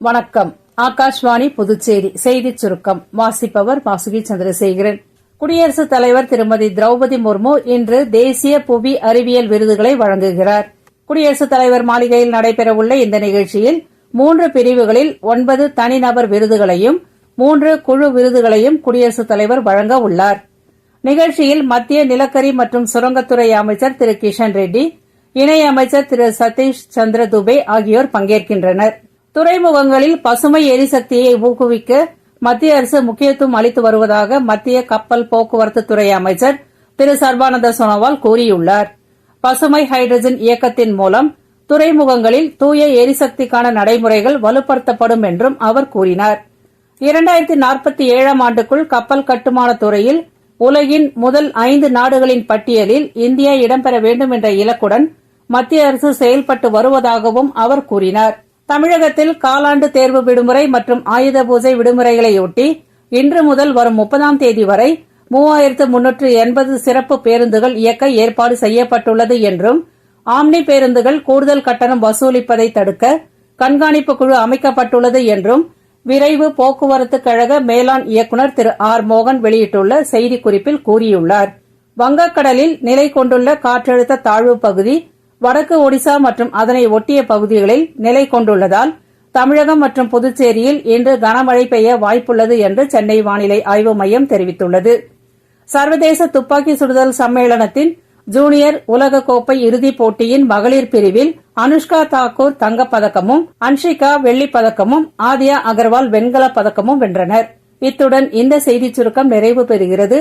வணக்கம். ஆகாஷ்வாணி புதுச்சேரி செய்திச் சுருக்கம் வாசிப்பவர் வாசுகி சந்திரசேகரன். குடியரசுத் தலைவர் திருமதி திரௌபதி முர்மு இன்று தேசிய புவி அறிவியல் விருதுகளை வழங்குகிறார். குடியரசுத் தலைவர் மாளிகையில் நடைபெறவுள்ள இந்த நிகழ்ச்சியில் 3 பிரிவுகளில் 9 தனிநபர் விருதுகளையும் 3 குழு விருதுகளையும் குடியரசுத் தலைவர் வழங்க உள்ளார். நிகழ்ச்சியில் மத்திய நிலக்கரி மற்றும் சுரங்கத்துறை அமைச்சர் திரு கிஷன் ரெட்டி, இணையமைச்சர் திரு சதீஷ் சந்திர துபே ஆகியோர் பங்கேற்கின்றனர். துறைமுகங்களில் பசுமை எரிசக்தியை ஊக்குவிக்க மத்திய அரசு முக்கியத்துவம் அளித்து வருவதாக மத்திய கப்பல் போக்குவரத்து துறை அமைச்சர் திரு சர்பானந்த சோனோவால் கூறியுள்ளார். பசுமை ஹைட்ரஜன் இயக்கத்தின் மூலம் துறைமுகங்களில் தூய எரிசக்திக்கான நடைமுறைகள் வலுப்படுத்தப்படும் என்றும் அவர் கூறினார். 2047ஆம் ஆண்டுக்குள் கப்பல் கட்டுமான துறையில் உலகின் முதல் 5 நாடுகளின் பட்டியலில் இந்தியா இடம்பெற வேண்டும் என்ற இலக்குடன் மத்திய அரசு செயல்பட்டு வருவதாகவும் அவர் கூறினார். தமிழகத்தில் காலாண்டு தேர்வு விடுமுறை மற்றும் ஆயுத பூஜை விடுமுறைகளையொட்டி இன்று முதல் வரும் 30ஆம் தேதி வரை 3380 சிறப்பு பேருந்துகள் இயக்க ஏற்பாடு செய்யப்பட்டுள்ளது என்றும், ஆம்னி பேருந்துகள் கூடுதல் கட்டணம் வசூலிப்பதை தடுக்க கண்காணிப்பு குழு அமைக்கப்பட்டுள்ளது என்றும் விரைவு போக்குவரத்து கழக மேலாண் இயக்குநர் திரு ஆர் மோகன் வெளியிட்டுள்ள செய்திக்குறிப்பில் கூறியுள்ளார். வங்கக்கடலில் நிலை கொண்டுள்ள காற்றழுத்த தாழ்வு பகுதி வடக்கு ஒடிசா மற்றும் அதனை ஒட்டிய பகுதிகளில் நிலை கொண்டுள்ளதால் தமிழகம் மற்றும் புதுச்சேரியில் இன்று கனமழை பெய்ய வாய்ப்புள்ளது என்று சென்னை வானிலை ஆய்வு மையம் தெரிவித்துள்ளது. சர்வதேச துப்பாக்கி சுடுதல் சம்மேளனத்தின் ஜூனியர் உலகக்கோப்பை இறுதிப் போட்டியின் மகளிர் பிரிவில் அனுஷ்கா தாக்கூர் தங்கப்பதக்கமும், அன்ஷிகா வெள்ளிப்பதக்கமும், ஆதியா அகர்வால் வெண்கலப் பதக்கமும் வென்றனர். இத்துடன் இந்த செய்திச் சுருக்கம் நிறைவு பெறுகிறது.